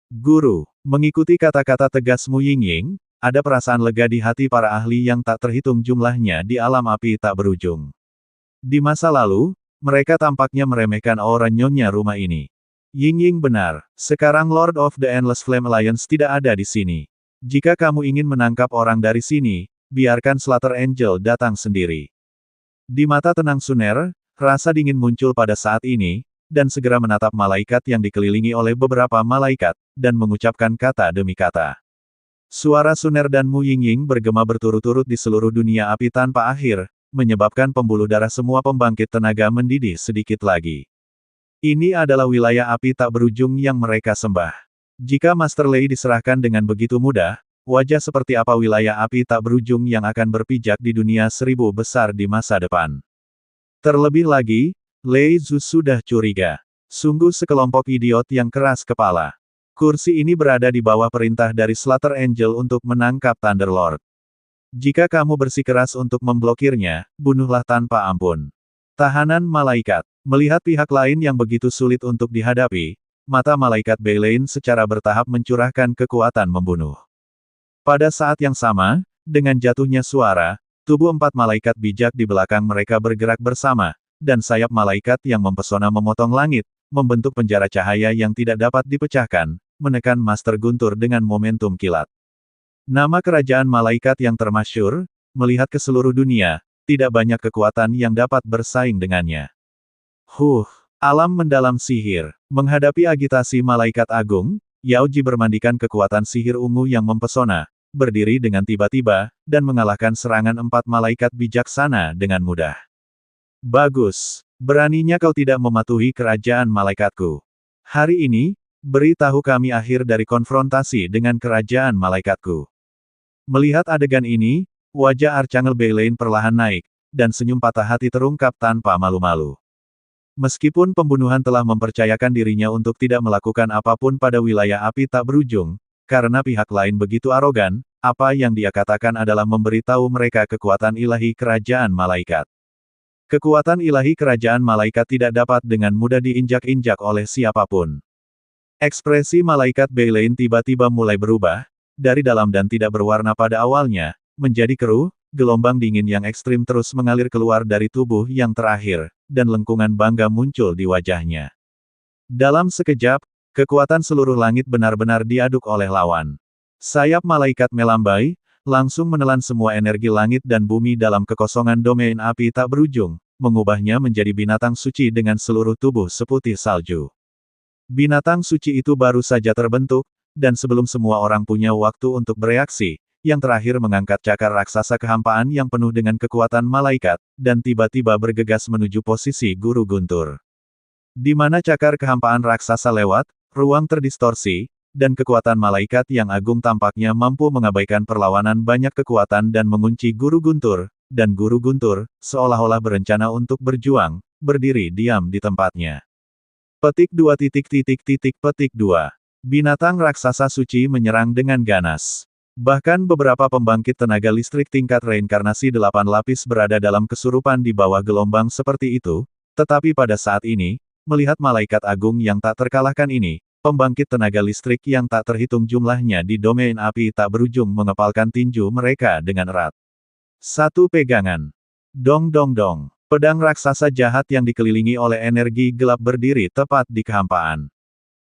Guru, mengikuti kata-kata tegas Mu Yingying, ada perasaan lega di hati para ahli yang tak terhitung jumlahnya di alam api tak berujung. Di masa lalu, mereka tampaknya meremehkan aura nyonya rumah ini. Yingying benar, sekarang Lord of the Endless Flame Alliance tidak ada di sini. Jika kamu ingin menangkap orang dari sini, biarkan Slaughter Angel datang sendiri. Di mata tenang Suner, rasa dingin muncul pada saat ini, dan segera menatap malaikat yang dikelilingi oleh beberapa malaikat, dan mengucapkan kata demi kata. Suara Suner dan Mu Yingying bergema berturut-turut di seluruh dunia api tanpa akhir, menyebabkan pembuluh darah semua pembangkit tenaga mendidih sedikit lagi. Ini adalah wilayah api tak berujung yang mereka sembah. Jika Master Lei diserahkan dengan begitu mudah, wajah seperti apa wilayah api tak berujung yang akan berpijak di dunia 1000 besar di masa depan. Terlebih lagi, Lei Zhu sudah curiga. Sungguh sekelompok idiot yang keras kepala. Kursi ini berada di bawah perintah dari Slaughter Angel untuk menangkap Thunderlord. Jika kamu bersikeras untuk memblokirnya, bunuhlah tanpa ampun. Tahanan malaikat. Melihat pihak lain yang begitu sulit untuk dihadapi, mata malaikat Beilein secara bertahap mencurahkan kekuatan membunuh. Pada saat yang sama, dengan jatuhnya suara, tubuh 4 malaikat bijak di belakang mereka bergerak bersama, dan sayap malaikat yang mempesona memotong langit, membentuk penjara cahaya yang tidak dapat dipecahkan, menekan Master Guntur dengan momentum kilat. Nama kerajaan malaikat yang termasyhur, melihat ke seluruh dunia, tidak banyak kekuatan yang dapat bersaing dengannya. Alam mendalam sihir. Menghadapi agitasi malaikat agung, Yao Ji bermandikan kekuatan sihir ungu yang mempesona, berdiri dengan tiba-tiba, dan mengalahkan serangan 4 malaikat bijaksana dengan mudah. Bagus. Beraninya kau tidak mematuhi kerajaan malaikatku. Hari ini, beri tahu kami akhir dari konfrontasi dengan kerajaan malaikatku. Melihat adegan ini, wajah Archangel Beilein perlahan naik, dan senyum patah hati terungkap tanpa malu-malu. Meskipun pembunuhan telah mempercayakan dirinya untuk tidak melakukan apapun pada wilayah api tak berujung, karena pihak lain begitu arogan, apa yang dia katakan adalah memberitahu mereka kekuatan ilahi kerajaan malaikat. Kekuatan ilahi kerajaan malaikat tidak dapat dengan mudah diinjak-injak oleh siapapun. Ekspresi malaikat Beilein tiba-tiba mulai berubah, dari dalam dan tidak berwarna pada awalnya, menjadi keruh, gelombang dingin yang ekstrim terus mengalir keluar dari tubuh yang terakhir, dan lengkungan bangga muncul di wajahnya. Dalam sekejap, kekuatan seluruh langit benar-benar diaduk oleh lawan. Sayap malaikat melambai, langsung menelan semua energi langit dan bumi dalam kekosongan domain api tak berujung, mengubahnya menjadi binatang suci dengan seluruh tubuh seputih salju. Binatang suci itu baru saja terbentuk, dan sebelum semua orang punya waktu untuk bereaksi, yang terakhir mengangkat cakar raksasa kehampaan yang penuh dengan kekuatan malaikat, dan tiba-tiba bergegas menuju posisi Guru Guntur. Di mana cakar kehampaan raksasa lewat, ruang terdistorsi, dan kekuatan malaikat yang agung tampaknya mampu mengabaikan perlawanan banyak kekuatan dan mengunci Guru Guntur, dan Guru Guntur, seolah-olah berencana untuk berjuang, berdiri diam di tempatnya. Petik 2. Petik 2. Binatang raksasa suci menyerang dengan ganas. Bahkan beberapa pembangkit tenaga listrik tingkat reinkarnasi 8 lapis berada dalam kesurupan di bawah gelombang seperti itu, tetapi pada saat ini, melihat malaikat agung yang tak terkalahkan ini, pembangkit tenaga listrik yang tak terhitung jumlahnya di domain api tak berujung mengepalkan tinju mereka dengan erat. Satu pegangan. Dong dong dong. Pedang raksasa jahat yang dikelilingi oleh energi gelap berdiri tepat di kehampaan.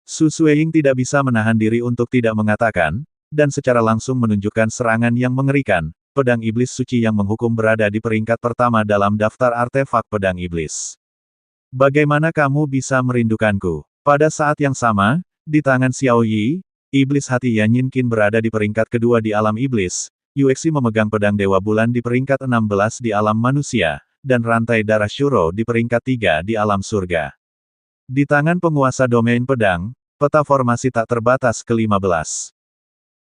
Su Sueying tidak bisa menahan diri untuk tidak mengatakan, dan secara langsung menunjukkan serangan yang mengerikan, pedang iblis suci yang menghukum berada di peringkat pertama dalam daftar artefak pedang iblis. Bagaimana kamu bisa merindukanku? Pada saat yang sama, di tangan Xiao Yi, iblis hati Yan Yinqin berada di peringkat kedua di alam iblis, Yuexi memegang pedang Dewa Bulan di peringkat 16 di alam manusia, dan rantai darah Shuro di peringkat 3 di alam surga. Di tangan penguasa domain pedang, peta formasi tak terbatas ke-15.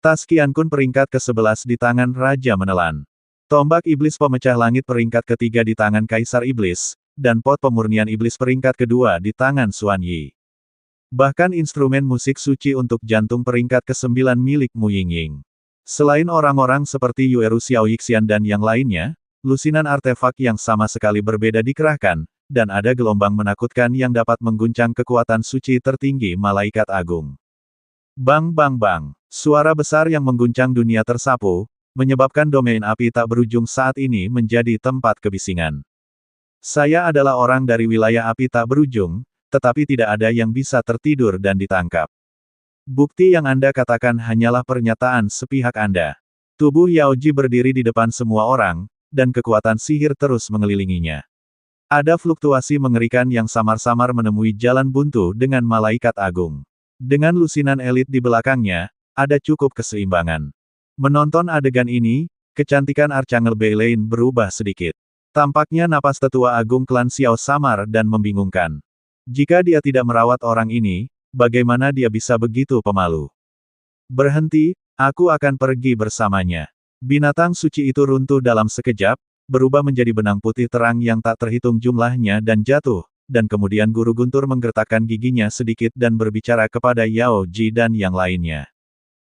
Tas Qiankun peringkat ke-11 di tangan Raja Menelan. Tombak Iblis Pemecah Langit peringkat ketiga di tangan Kaisar Iblis, dan pot pemurnian Iblis peringkat kedua di tangan Xuan Yi. Bahkan instrumen musik suci untuk jantung peringkat ke-9 milik Mu Yingying. Selain orang-orang seperti Yueru Xiao Yixian dan yang lainnya, lusinan artefak yang sama sekali berbeda dikerahkan, dan ada gelombang menakutkan yang dapat mengguncang kekuatan suci tertinggi malaikat agung. Bang bang bang, suara besar yang mengguncang dunia tersapu, menyebabkan domain api tak berujung saat ini menjadi tempat kebisingan. Saya adalah orang dari wilayah api tak berujung, tetapi tidak ada yang bisa tertidur dan ditangkap. Bukti yang Anda katakan hanyalah pernyataan sepihak Anda. Tubuh Yaoji berdiri di depan semua orang, dan kekuatan sihir terus mengelilinginya. Ada fluktuasi mengerikan yang samar-samar menemui jalan buntu dengan malaikat agung. Dengan lusinan elit di belakangnya, ada cukup keseimbangan. Menonton adegan ini, kecantikan Archangel Beilane berubah sedikit. Tampaknya napas tetua agung klan Xiao samar dan membingungkan. Jika dia tidak merawat orang ini, bagaimana dia bisa begitu pemalu? Berhenti, aku akan pergi bersamanya. Binatang suci itu runtuh dalam sekejap, berubah menjadi benang putih terang yang tak terhitung jumlahnya dan jatuh, dan kemudian Guru Guntur menggertakkan giginya sedikit dan berbicara kepada Yao Ji dan yang lainnya.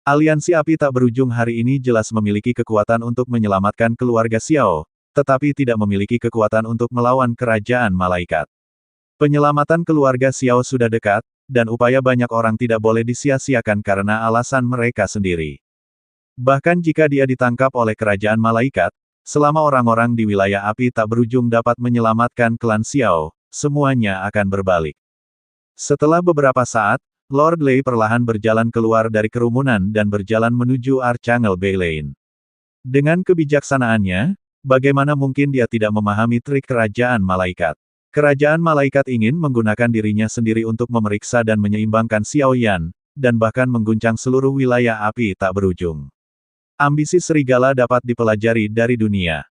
Aliansi api tak berujung hari ini jelas memiliki kekuatan untuk menyelamatkan keluarga Xiao, tetapi tidak memiliki kekuatan untuk melawan kerajaan malaikat. Penyelamatan keluarga Xiao sudah dekat, dan upaya banyak orang tidak boleh disia-siakan karena alasan mereka sendiri. Bahkan jika dia ditangkap oleh kerajaan malaikat, selama orang-orang di wilayah api tak berujung dapat menyelamatkan klan Xiao, semuanya akan berbalik. Setelah beberapa saat, Lord Lei perlahan berjalan keluar dari kerumunan dan berjalan menuju Archangel Beilane. Dengan kebijaksanaannya, bagaimana mungkin dia tidak memahami trik kerajaan malaikat? Kerajaan malaikat ingin menggunakan dirinya sendiri untuk memeriksa dan menyeimbangkan Xiao Yan, dan bahkan mengguncang seluruh wilayah api tak berujung. Ambisi serigala dapat dipelajari dari dunia.